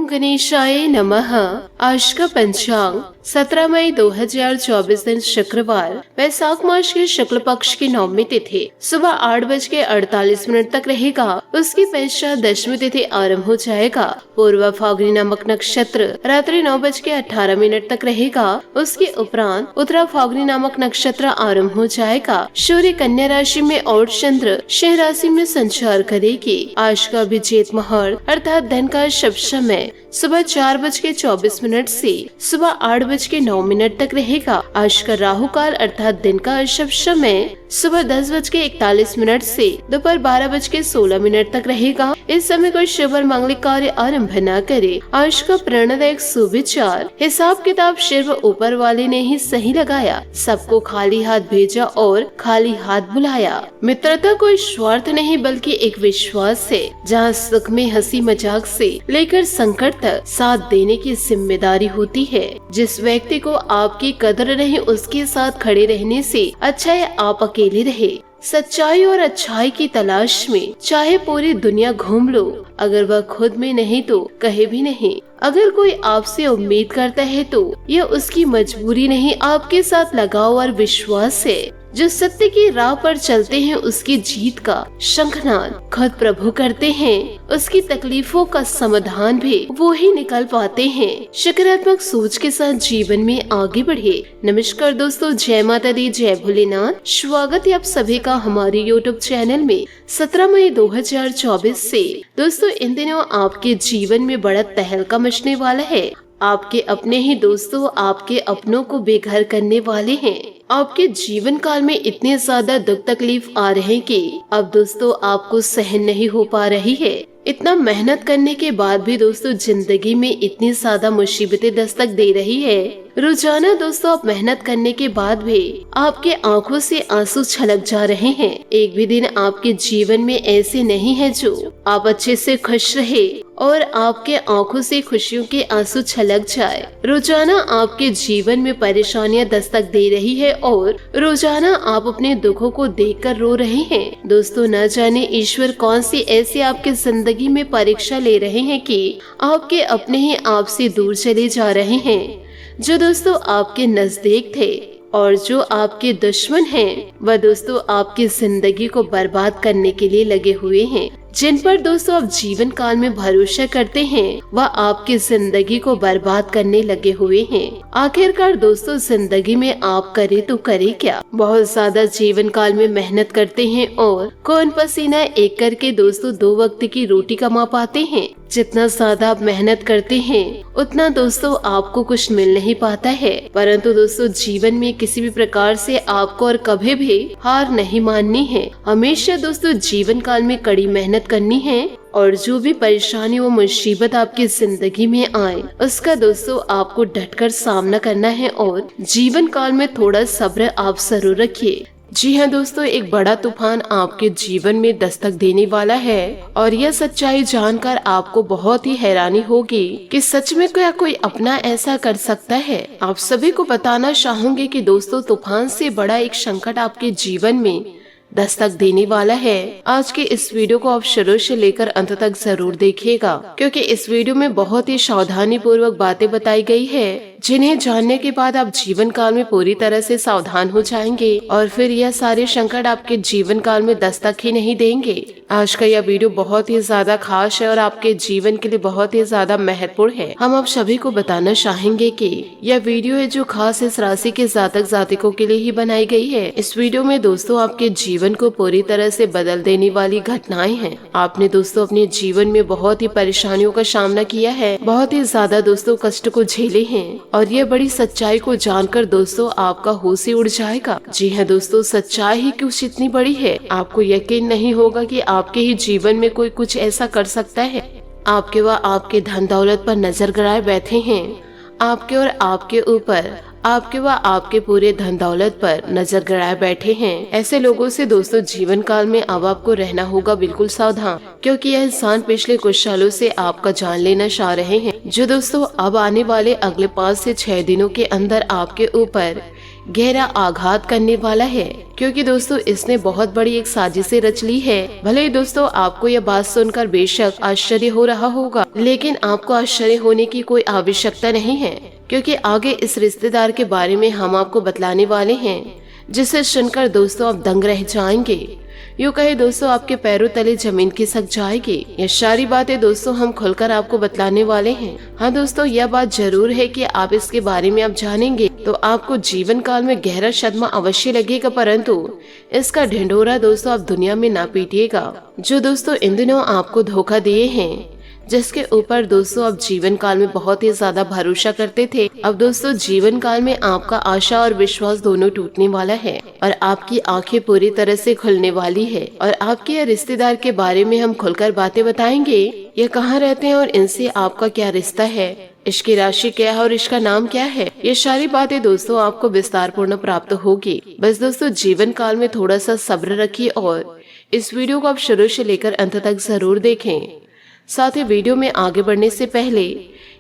गणेशाय नमः। आज का पंचांग 17 मई 2024 दिन शुक्रवार, वैशाख मास के शुक्ल पक्ष की नवमी तिथि सुबह 8:48 तक रहेगा। उसकी पश्चात दशमी तिथि आरंभ हो जाएगा। पूर्व फाल्गुनी नामक नक्षत्र रात्रि 9:18 तक रहेगा। उसके उपरांत उत्तरा फाल्गुनी नामक नक्षत्र आरंभ हो जाएगा। सूर्य कन्या राशि में और चंद्र सिंह राशि में संचार करेगी। आज का अभिजीत मुहूर्त अर्थात धन का शुभ समय सुबह 4:24 से सुबह 8:09 तक रहेगा। आज का राहु काल अर्थात दिन का शुभ समय सुबह 10:41 से दोपहर 12:16 तक रहेगा। इस समय कोई शुभ और मांगलिक कार्य आरंभ न करे। आज का प्रेरणादायक सुविचार, हिसाब किताब सिर्फ ऊपर वाले ने ही सही लगाया, सबको खाली हाथ भेजा और खाली हाथ बुलाया। मित्रता कोई स्वार्थ नहीं बल्कि एक विश्वास है, जहाँ सुख में हंसी मजाक से लेकर संकट तक साथ देने की जिम्मेदारी होती है। जिस व्यक्ति को आपकी कदर नहीं, उसके साथ खड़े रहने से अच्छा है आप अकेले रहे। सच्चाई और अच्छाई की तलाश में चाहे पूरी दुनिया घूम लो, अगर वह खुद में नहीं तो कहे भी नहीं। अगर कोई आपसे उम्मीद करता है तो यह उसकी मजबूरी नहीं, आपके साथ लगाव और विश्वास है। जो सत्य की राह पर चलते हैं उसकी जीत का शंखनाद खुद प्रभु करते हैं। उसकी तकलीफों का समाधान भी वो ही निकल पाते हैं। सकारात्मक सोच के साथ जीवन में आगे बढ़े। नमस्कार दोस्तों, जय माता दी, जय भोलेनाथ। स्वागत है आप सभी का हमारे YouTube चैनल में। 17 मई 2024 से दोस्तों इन दिनों आपके जीवन में बड़ा तहलका मचने वाला है। आपके अपने ही दोस्तों आपके अपनों को बेघर करने वाले हैं। आपके जीवन काल में इतने ज्यादा दुख तकलीफ आ रहे हैं कि अब दोस्तों आपको सहन नहीं हो पा रही है। इतना मेहनत करने के बाद भी दोस्तों जिंदगी में इतनी ज्यादा मुसीबतें दस्तक दे रही है। रोजाना दोस्तों आप मेहनत करने के बाद भी आपके आंखों से आंसू छलक जा रहे हैं। एक भी दिन आपके जीवन में ऐसे नहीं है जो आप अच्छे से खुश रहे और आपके आंखों से खुशियों के आंसू छलक जाए। रोजाना आपके जीवन में परेशानियां दस्तक दे रही है और रोजाना आप अपने दुखों को देखकर रो रहे हैं। दोस्तों न जाने ईश्वर कौन सी ऐसी आपकी जिंदगी में परीक्षा ले रहे हैं कि आपके अपने ही आपसे दूर चले जा रहे हैं। जो दोस्तों आपके नजदीक थे और जो आपके दुश्मन हैं, वह दोस्तों आपकी जिंदगी को बर्बाद करने के लिए लगे हुए हैं। जिन पर दोस्तों आप जीवन काल में भरोसा करते हैं, वह आपकी जिंदगी को बर्बाद करने लगे हुए हैं। आखिरकार दोस्तों जिंदगी में आप करे तो करे क्या। बहुत ज्यादा जीवन काल में मेहनत करते हैं और खून पसीना एक करके दोस्तों 2 वक्त की रोटी कमा पाते हैं। जितना ज्यादा आप मेहनत करते हैं उतना दोस्तों आपको कुछ मिल नहीं पाता है। परंतु दोस्तों जीवन में किसी भी प्रकार से आपको और कभी भी हार नहीं माननी है। हमेशा दोस्तों जीवन काल में कड़ी मेहनत करनी है और जो भी परेशानी व मुसीबत आपकी जिंदगी में आए उसका दोस्तों आपको डटकर सामना करना है और जीवन काल में थोड़ा सब्र आप जरूर रखिए। जी हाँ दोस्तों, एक बड़ा तूफान आपके जीवन में दस्तक देने वाला है और यह सच्चाई जानकर आपको बहुत ही हैरानी होगी कि सच में क्या कोई अपना ऐसा कर सकता है। आप सभी को बताना चाहूंगी कि दोस्तों तूफान से बड़ा एक संकट आपके जीवन में दस्तक देने वाला है। आज के इस वीडियो को आप शुरू से लेकर अंत तक जरूर देखिएगा, क्योंकि इस वीडियो में बहुत ही सावधानी पूर्वक बातें बताई गई है, जिन्हें जानने के बाद आप जीवन काल में पूरी तरह से सावधान हो जाएंगे और फिर यह सारे संकट आपके जीवन काल में दस्तक ही नहीं देंगे। आज का यह वीडियो बहुत ही ज्यादा खास है और आपके जीवन के लिए बहुत ही ज्यादा महत्वपूर्ण है। हम आप सभी को बताना चाहेंगे कि यह वीडियो है जो खास इस राशि के जातक जातिकों के लिए ही बनाई गई है। इस वीडियो में दोस्तों आपके जीवन को पूरी तरह से बदल देने वाली घटनाएं हैं। आपने दोस्तों अपने जीवन में बहुत ही परेशानियों का सामना किया है, बहुत ही ज्यादा दोस्तों कष्ट को झेले हैं और ये बड़ी सच्चाई को जानकर दोस्तों आपका होश ही उड़ जाएगा। जी हाँ दोस्तों, सच्चाई ही कुछ इतनी बड़ी है, आपको यकीन नहीं होगा कि आपके ही जीवन में कोई कुछ ऐसा कर सकता है। आपके व आपके धन दौलत पर नजर गड़ाए बैठे हैं, आपके और आपके ऊपर आपके व आपके पूरे धन दौलत पर नजर गड़ाए बैठे हैं। ऐसे लोगों से दोस्तों जीवन काल में अब आपको रहना होगा बिल्कुल सावधान, क्योंकि यह इंसान पिछले कुछ सालों से आपका जान लेना चाह रहे हैं, जो दोस्तों अब आने वाले अगले 5 से 6 दिनों के अंदर आपके ऊपर गहरा आघात करने वाला है, क्योंकि दोस्तों इसने बहुत बड़ी एक साजिशें रच ली है। भले ही दोस्तों आपको यह बात सुनकर बेशक आश्चर्य हो रहा होगा, लेकिन आपको आश्चर्य होने की कोई आवश्यकता नहीं है, क्योंकि आगे इस रिश्तेदार के बारे में हम आपको बतलाने वाले हैं, जिसे सुनकर दोस्तों आप दंग रह जाएंगे। यूँ कहे दोस्तों आपके पैरों तले जमीन खिसक जाएगी। ये सारी बातें दोस्तों हम खुलकर आपको बतलाने वाले हैं। हाँ दोस्तों, यह बात जरूर है कि आप इसके बारे में आप जानेंगे तो आपको जीवन काल में गहरा सदमा अवश्य लगेगा, परंतु इसका ढिंढोरा दोस्तों आप दुनिया में ना पीटिएगा, जो दोस्तों इन दिनों आपको धोखा दिए हैं, जिसके ऊपर दोस्तों अब जीवन काल में बहुत ही ज्यादा भरोसा करते थे। अब दोस्तों जीवन काल में आपका आशा और विश्वास दोनों टूटने वाला है और आपकी आंखें पूरी तरह से खुलने वाली है। और आपके यह रिश्तेदार के बारे में हम खुलकर बातें बताएंगे। ये कहाँ रहते हैं और इनसे आपका क्या रिश्ता है, इसकी राशि क्या है और इसका नाम क्या है, ये सारी बातें दोस्तों आपको विस्तार पूर्ण प्राप्त होगी। बस दोस्तों जीवन काल में थोड़ा सा सब्र रखिए और इस वीडियो को आप शुरू से लेकर अंत तक जरूर देखें। साथ ही वीडियो में आगे बढ़ने से पहले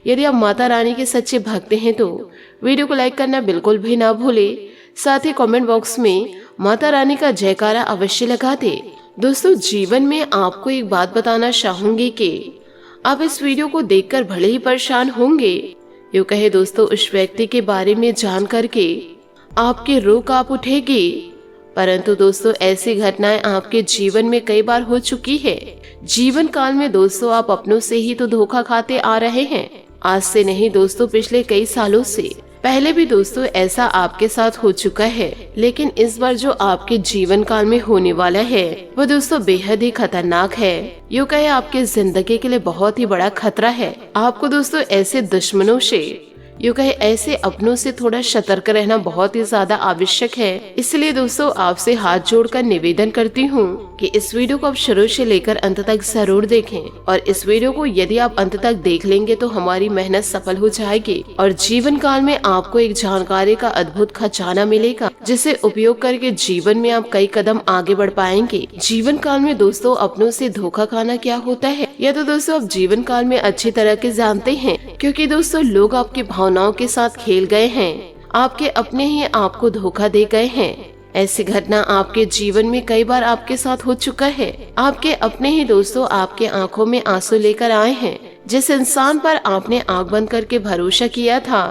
यदि आप माता रानी के सच्चे भक्त हैं तो वीडियो को लाइक करना बिल्कुल भी ना भूले। साथ ही कमेंट बॉक्स में माता रानी का जयकारा अवश्य लगा दे। दोस्तों जीवन में आपको एक बात बताना चाहूंगी कि आप इस वीडियो को देखकर भले ही परेशान होंगे, यूँ कहे दोस्तों उस व्यक्ति के बारे में जान करके आपकी रूह कांप उठेगी, परंतु दोस्तों ऐसी घटनाएं आपके जीवन में कई बार हो चुकी है। जीवन काल में दोस्तों आप अपनों से ही तो धोखा खाते आ रहे हैं, आज से नहीं दोस्तों पिछले कई सालों से। पहले भी दोस्तों ऐसा आपके साथ हो चुका है, लेकिन इस बार जो आपके जीवन काल में होने वाला है वो दोस्तों बेहद ही खतरनाक है। यूँ कहे आपके जिंदगी के लिए बहुत ही बड़ा खतरा है। आपको दोस्तों ऐसे दुश्मनों से, यूँ कहे ऐसे अपनों से थोड़ा सतर्क रहना बहुत ही ज्यादा आवश्यक है। इसलिए दोस्तों आपसे हाथ जोड़कर निवेदन करती हूँ कि इस वीडियो को आप शुरू से लेकर अंत तक जरूर देखें और इस वीडियो को यदि आप अंत तक देख लेंगे तो हमारी मेहनत सफल हो जाएगी और जीवन काल में आपको एक जानकारी का अद्भुत खजाना मिलेगा, जिसे उपयोग करके जीवन में आप कई कदम आगे बढ़ पाएंगे। जीवन काल में दोस्तों अपनों से धोखा खाना क्या होता है यह तो दोस्तों आप जीवन काल में अच्छी तरह के जानते हैं, क्योंकि दोस्तों लोग आपकी भावनाओं के साथ खेल गए हैं, आपके अपने ही आपको धोखा दे गए हैं। ऐसी घटना आपके जीवन में कई बार आपके साथ हो चुका है। आपके अपने ही दोस्तों आपके आंखों में आंसू लेकर आए हैं। जिस इंसान पर आपने आंख बंद करके भरोसा किया था,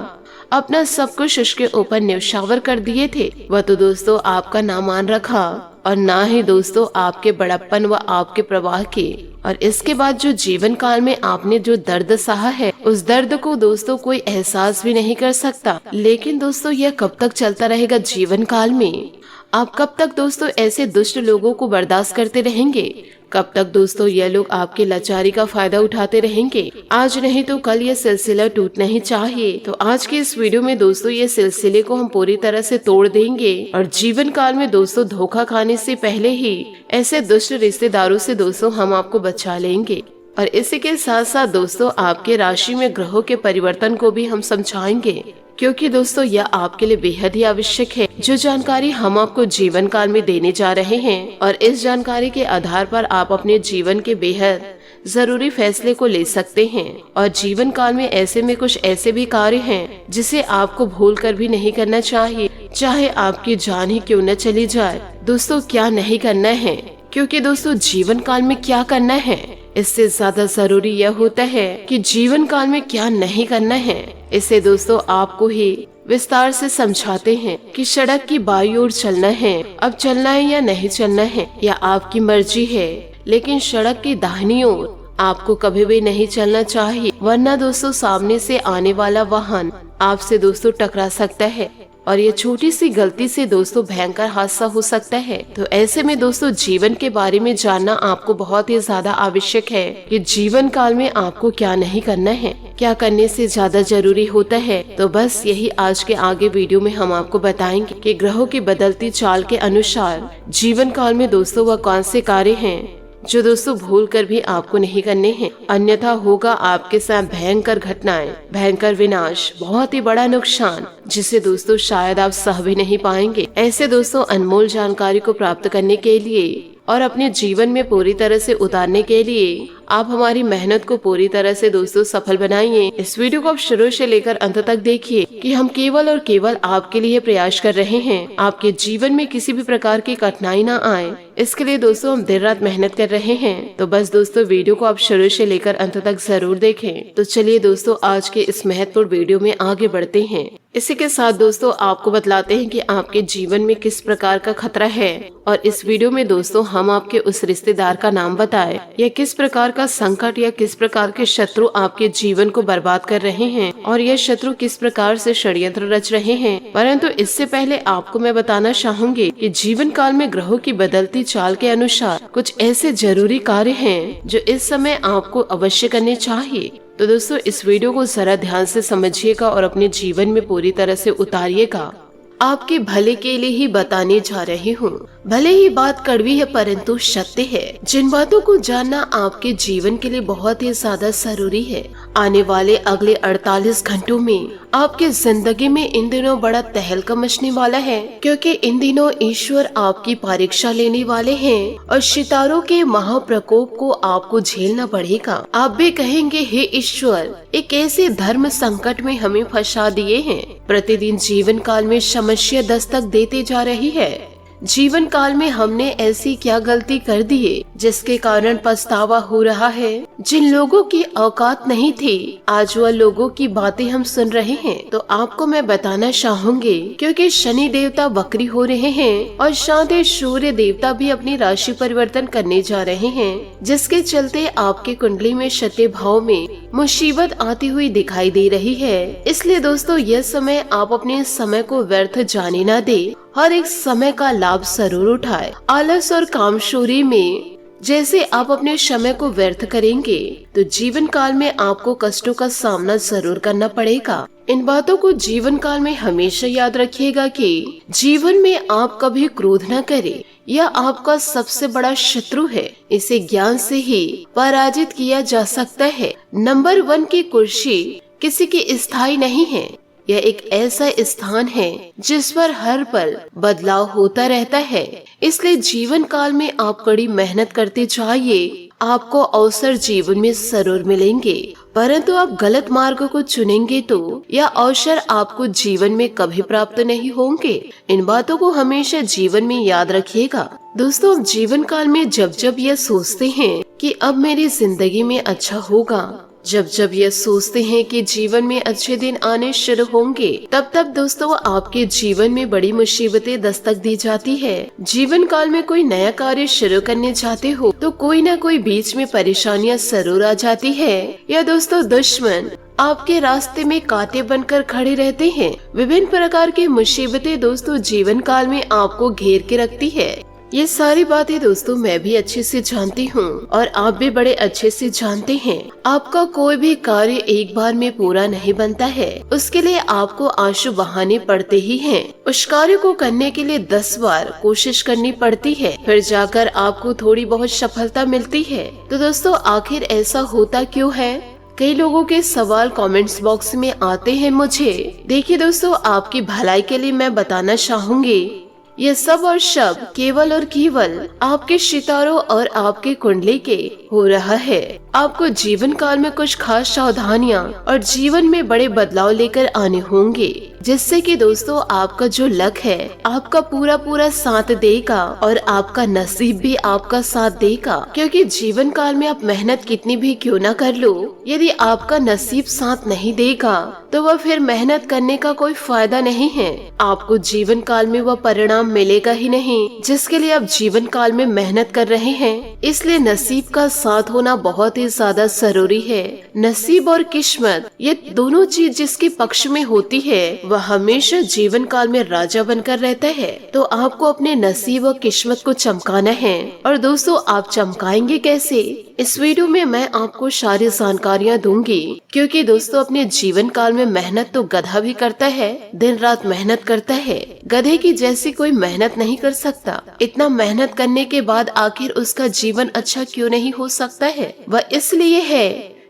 अपना सब कुछ उसके ऊपर न्यौछावर कर दिए थे, वह तो दोस्तों आपका ना मान रखा और ना ही दोस्तों आपके बड़प्पन व आपके प्रवाह की। और इसके बाद जो जीवन काल में आपने जो दर्द सहा है, उस दर्द को दोस्तों कोई एहसास भी नहीं कर सकता। लेकिन दोस्तों यह कब तक चलता रहेगा जीवन काल में? आप कब तक दोस्तों ऐसे दुष्ट लोगों को बर्दाश्त करते रहेंगे? कब तक दोस्तों ये लोग आपके लाचारी का फायदा उठाते रहेंगे? आज नहीं तो कल ये सिलसिला टूटना ही चाहिए। तो आज के इस वीडियो में दोस्तों ये सिलसिले को हम पूरी तरह से तोड़ देंगे और जीवन काल में दोस्तों धोखा खाने से पहले ही ऐसे दुष्ट रिश्तेदारों से दोस्तों हम आपको बचा लेंगे। और इसी के साथ साथ दोस्तों आपके राशि में ग्रहों के परिवर्तन को भी हम समझाएंगे, क्योंकि दोस्तों यह आपके लिए बेहद ही आवश्यक है। जो जानकारी हम आपको जीवन काल में देने जा रहे हैं और इस जानकारी के आधार पर आप अपने जीवन के बेहद जरूरी फैसले को ले सकते हैं। और जीवन काल में ऐसे में कुछ ऐसे भी कार्य हैं जिसे आपको भूल कर भी नहीं करना चाहिए, चाहे आपकी जान ही क्यों न चली जाए। दोस्तों क्या नहीं करना है, क्योंकि दोस्तों जीवन काल में क्या करना है इससे ज्यादा जरूरी यह होता है कि जीवन काल में क्या नहीं करना है। इसे दोस्तों आपको ही विस्तार से समझाते हैं कि सड़क की बाईं ओर चलना है, अब चलना है या नहीं चलना है या आपकी मर्जी है, लेकिन सड़क की दाहिनी ओर आपको कभी भी नहीं चलना चाहिए, वरना दोस्तों सामने से आने वाला वाहन आपसे दोस्तों टकरा सकता है और ये छोटी सी गलती से दोस्तों भयंकर हादसा हो सकता है। तो ऐसे में दोस्तों जीवन के बारे में जानना आपको बहुत ही ज्यादा आवश्यक है कि जीवन काल में आपको क्या नहीं करना है, क्या करने से ज्यादा जरूरी होता है। तो बस यही आज के आगे वीडियो में हम आपको बताएंगे कि ग्रहों की बदलती चाल के अनुसार जीवन काल में दोस्तों वह कौन से कार्य हैं जो दोस्तों भूल कर भी आपको नहीं करने हैं, अन्यथा होगा आपके साथ भयंकर घटनाएं, भयंकर विनाश, बहुत ही बड़ा नुकसान, जिसे दोस्तों शायद आप सह भी नहीं पाएंगे। ऐसे दोस्तों अनमोल जानकारी को प्राप्त करने के लिए और अपने जीवन में पूरी तरह से उतारने के लिए आप हमारी मेहनत को पूरी तरह से दोस्तों सफल बनाइए। इस वीडियो को आप शुरू से लेकर अंत तक देखिए कि हम केवल और केवल आपके लिए प्रयास कर रहे हैं, आपके जीवन में किसी भी प्रकार की कठिनाई ना आए, इसके लिए दोस्तों हम दिन रात मेहनत कर रहे हैं। तो बस दोस्तों वीडियो को आप शुरू से लेकर अंत तक जरूर देखें। तो चलिए दोस्तों आज के इस महत्वपूर्ण वीडियो में आगे बढ़ते हैं। इसी के साथ दोस्तों आपको बतलाते हैं कि आपके जीवन में किस प्रकार का खतरा है, और इस वीडियो में दोस्तों हम आपके उस रिश्तेदार का नाम बताए या किस प्रकार का संकट या किस प्रकार के शत्रु आपके जीवन को बर्बाद कर रहे हैं, और यह शत्रु किस प्रकार से षड्यंत्र रच रहे हैं। परंतु इससे पहले आपको मैं बताना चाहूंगी कि जीवन काल में ग्रहों की बदलती चाल के अनुसार कुछ ऐसे जरूरी कार्य हैं जो इस समय आपको अवश्य करने चाहिए। तो दोस्तों इस वीडियो को जरा ध्यान से समझिएगा और अपने जीवन में पूरी तरह से उतारिएगा। आपके भले के लिए ही बताने जा रही हूँ। भले ही बात कड़वी है परंतु सत्य है। जिन बातों को जानना आपके जीवन के लिए बहुत ही ज्यादा जरूरी है। आने वाले अगले 48 घंटों में आपके जिंदगी में इन दिनों बड़ा तहलका मचने वाला है, क्योंकि इन दिनों ईश्वर आपकी परीक्षा लेने वाले हैं और सितारों के महाप्रकोप को आपको झेलना पड़ेगा। आप भी कहेंगे, हे ईश्वर, एक ऐसे धर्म संकट में हमें फंसा दिए हैं। प्रतिदिन जीवन काल में समस्या दस्तक देते जा रही है। जीवन काल में हमने ऐसी क्या गलती कर दी है जिसके कारण पछतावा हो रहा है। जिन लोगों की औकात नहीं थी आज वह लोगों की बातें हम सुन रहे हैं। तो आपको मैं बताना चाहूंगी, क्योंकि शनि देवता वक्री हो रहे हैं और साथ ही सूर्य देवता भी अपनी राशि परिवर्तन करने जा रहे हैं, जिसके चलते आपके कुंडली में शत्य भाव में मुसीबत आती हुई दिखाई दे रही है। इसलिए दोस्तों यह समय आप अपने समय को व्यर्थ जाने न दे, हर एक समय का लाभ जरूर उठाए। आलस और कामचोरी में जैसे आप अपने समय को व्यर्थ करेंगे तो जीवन काल में आपको कष्टों का सामना जरूर करना पड़ेगा। इन बातों को जीवन काल में हमेशा याद रखिएगा कि जीवन में आप कभी क्रोध न करें, यह आपका सबसे बड़ा शत्रु है। इसे ज्ञान से ही पराजित किया जा सकता है। नंबर 1 की कुर्सी किसी की स्थायी नहीं है। यह एक ऐसा स्थान है जिस पर हर पल बदलाव होता रहता है। इसलिए जीवन काल में आप कड़ी मेहनत करते जाइए। आपको अवसर जीवन में जरूर मिलेंगे, परंतु आप गलत मार्ग को चुनेंगे तो यह अवसर आपको जीवन में कभी प्राप्त नहीं होंगे। इन बातों को हमेशा जीवन में याद रखिएगा। दोस्तों आप जीवन काल में जब जब यह सोचते हैं कि अब मेरी जिंदगी में अच्छा होगा, जब जब ये सोचते हैं कि जीवन में अच्छे दिन आने शुरू होंगे, तब तब दोस्तों आपके जीवन में बड़ी मुसीबतें दस्तक दी जाती है। जीवन काल में कोई नया कार्य शुरू करने चाहते हो तो कोई ना कोई बीच में परेशानियां जरूर आ जाती है, या दोस्तों दुश्मन आपके रास्ते में कांटे बनकर खड़े रहते हैं। विभिन्न प्रकार की मुसीबतें दोस्तों जीवन काल में आपको घेर के रखती है। ये सारी बातें दोस्तों मैं भी अच्छे से जानती हूँ और आप भी बड़े अच्छे से जानते हैं। आपका कोई भी कार्य एक बार में पूरा नहीं बनता है, उसके लिए आपको आंसू बहाने पड़ते ही हैं। उस कार्य को करने के लिए 10 बार कोशिश करनी पड़ती है, फिर जाकर आपको थोड़ी बहुत सफलता मिलती है। तो दोस्तों आखिर ऐसा होता क्यों है? कई लोगों के सवाल कमेंट्स बॉक्स में आते हैं मुझे। देखिए दोस्तों आपकी भलाई के लिए मैं बताना चाहूंगी, ये सब और सब केवल और केवल आपके सितारों और आपके कुंडली के हो रहा है। आपको जीवन काल में कुछ खास सावधानियां और जीवन में बड़े बदलाव लेकर आने होंगे, जिससे कि दोस्तों आपका जो लक है आपका पूरा पूरा साथ देगा और आपका नसीब भी आपका साथ देगा। क्योंकि जीवन काल में आप मेहनत कितनी भी क्यों ना कर लो, यदि आपका नसीब साथ नहीं देगा तो वह फिर मेहनत करने का कोई फायदा नहीं है। आपको जीवन काल में वह परिणाम मिलेगा ही नहीं जिसके लिए आप जीवन काल में मेहनत कर रहे हैं। इसलिए नसीब का साथ होना बहुत ही ज्यादा जरूरी है। नसीब और किस्मत ये दोनों चीज जिसके पक्ष में होती है वह हमेशा जीवन काल में राजा बनकर रहता है। तो आपको अपने नसीब और किस्मत को चमकाना है। और दोस्तों आप चमकाएंगे कैसे, इस वीडियो में मैं आपको सारी जानकारियाँ दूंगी। क्योंकि दोस्तों अपने जीवन काल में मेहनत तो गधा भी करता है, दिन रात मेहनत करता है। गधे की जैसी कोई मेहनत नहीं कर सकता। इतना मेहनत करने के बाद आखिर उसका जीवन अच्छा क्यों नहीं हो सकता है? वह इसलिए है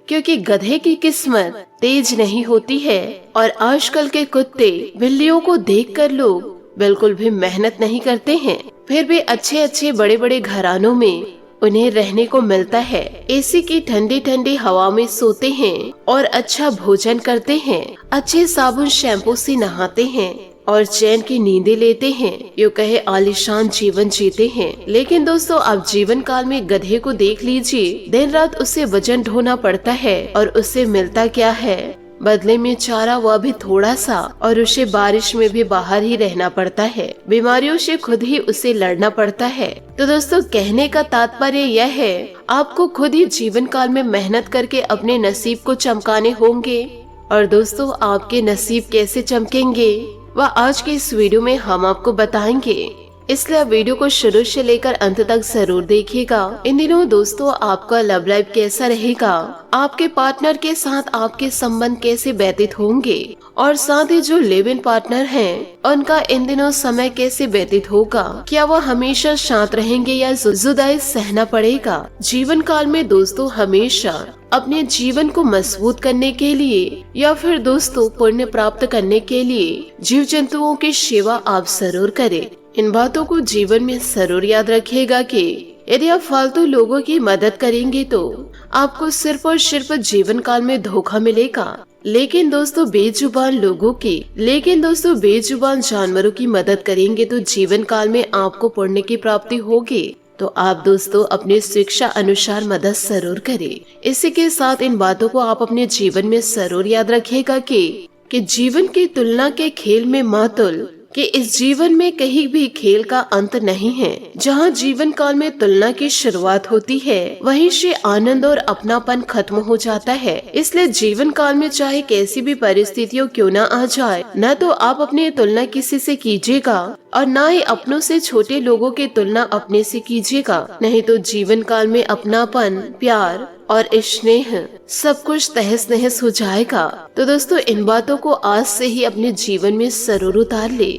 क्योंकि गधे की किस्मत तेज नहीं होती है। और आजकल के कुत्ते बिल्लियों को देखकर लोग बिल्कुल भी मेहनत नहीं करते हैं, फिर भी अच्छे अच्छे बड़े बड़े घरानों में उन्हें रहने को मिलता है। एसी की ठंडी ठंडी हवा में सोते हैं और अच्छा भोजन करते हैं, अच्छे साबुन शैम्पू से नहाते हैं और चैन की नींदें लेते हैं। यूँ कहे आलीशान जीवन जीते हैं। लेकिन दोस्तों, आप जीवन काल में गधे को देख लीजिए, दिन रात उसे वजन ढोना पड़ता है और उससे मिलता क्या है? बदले में चारा, वह भी थोड़ा सा, और उसे बारिश में भी बाहर ही रहना पड़ता है। बीमारियों से खुद ही उसे लड़ना पड़ता है। तो दोस्तों, कहने का तात्पर्य यह है, आपको खुद ही जीवन काल में मेहनत करके अपने नसीब को चमकाने होंगे। और दोस्तों, आपके नसीब कैसे चमकेंगे वह आज के इस वीडियो में हम आपको बताएंगे, इसलिए वीडियो को शुरू से लेकर अंत तक जरूर देखिएगा। इन दिनों दोस्तों, आपका लव लाइफ कैसा रहेगा, आपके पार्टनर के साथ आपके संबंध कैसे व्यतीत होंगे, और साथ ही जो लिव इन पार्टनर हैं उनका इन दिनों समय कैसे व्यतीत होगा, क्या वह हमेशा शांत रहेंगे या जुदाई सहना पड़ेगा। जीवन काल में दोस्तों, हमेशा अपने जीवन को मजबूत करने के लिए या फिर दोस्तों पुण्य प्राप्त करने के लिए जीव जंतुओं की सेवा आप जरूर करें। इन बातों को जीवन में जरूर याद रखिएगा कि यदि आप फालतू लोगों की मदद करेंगे तो आपको सिर्फ और सिर्फ जीवन काल में धोखा मिलेगा। लेकिन दोस्तों, बेजुबान जानवरों की मदद करेंगे तो जीवन काल में आपको पुण्य की प्राप्ति होगी। तो आप दोस्तों अपनी शिक्षा अनुसार मदद जरूर करें। इसी के साथ इन बातों को आप अपने जीवन में जरूर याद रखिएगा कि जीवन की तुलना के खेल में मातुल कि इस जीवन में कहीं भी खेल का अंत नहीं है। जहाँ जीवन काल में तुलना की शुरुआत होती है, वहीं से आनंद और अपनापन खत्म हो जाता है। इसलिए जीवन काल में चाहे कैसी भी परिस्थितियों क्यों न आ जाए, न तो आप अपनी तुलना किसी से कीजिएगा और न ही अपनों से छोटे लोगों की तुलना अपने से कीजिएगा। नहीं तो जीवन काल में अपनापन, प्यार और स्नेह सब कुछ तहस नहस हो जाएगा। तो दोस्तों, इन बातों को आज से ही अपने जीवन में जरूर उतार ले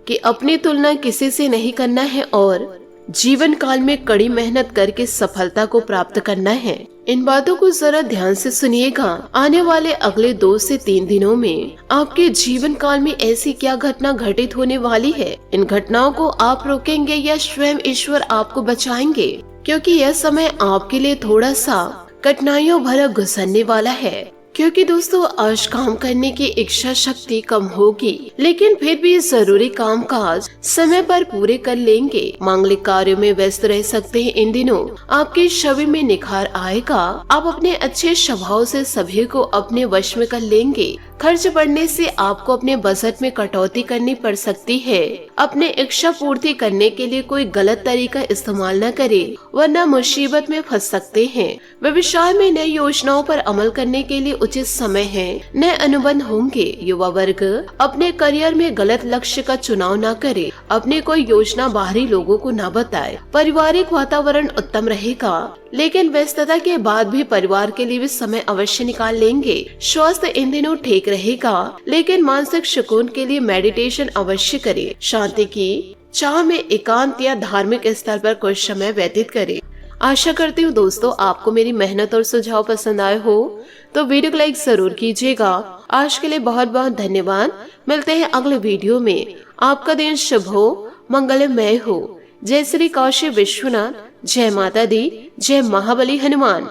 कि अपनी तुलना किसी से नहीं करना है और जीवन काल में कड़ी मेहनत करके सफलता को प्राप्त करना है। इन बातों को जरा ध्यान से सुनिएगा। आने वाले अगले 2 से 3 दिनों में आपके जीवन काल में ऐसी क्या घटना घटित होने वाली है, इन घटनाओं को आप रोकेंगे या स्वयं ईश्वर आपको बचाएंगे, क्योंकि यह समय आपके लिए थोड़ा सा कठिनाइयों भरा गुजरने वाला है। क्योंकि दोस्तों, आज काम करने की इच्छा शक्ति कम होगी, लेकिन फिर भी जरूरी काम काज समय पर पूरे कर लेंगे। मांगलिक कार्यों में व्यस्त रह सकते हैं। इन दिनों आपके छवि में निखार आएगा। आप अपने अच्छे स्वभाव से सभी को अपने वश में कर लेंगे। खर्च बढ़ने से आपको अपने बजट में कटौती करनी पड़ सकती है। अपने इच्छा पूर्ति करने के लिए कोई गलत तरीका इस्तेमाल न करें, वरना मुसीबत में फंस सकते हैं। व्यवसाय में नई योजनाओं पर अमल करने के लिए उचित समय है। नए अनुबंध होंगे। युवा वर्ग अपने करियर में गलत लक्ष्य का चुनाव न करे। अपने कोई योजना बाहरी लोगों को न बताए। पारिवारिक वातावरण उत्तम रहेगा, लेकिन व्यस्तता के बाद भी परिवार के लिए भी समय अवश्य निकाल लेंगे। स्वास्थ्य इन दिनों ठीक रहेगा, लेकिन मानसिक सुकून के लिए मेडिटेशन अवश्य करें। शांति की चाह में एकांत या धार्मिक स्थल पर कुछ समय व्यतीत करें। आशा करती हूँ दोस्तों, आपको मेरी मेहनत और सुझाव पसंद आए हो तो वीडियो को लाइक जरूर कीजिएगा। आज के लिए बहुत बहुत धन्यवाद। मिलते हैं अगले वीडियो में। आपका दिन शुभ हो, मंगलमय हो। जय श्री काशी विश्वनाथ, जय माता दी, जय महाबली हनुमान।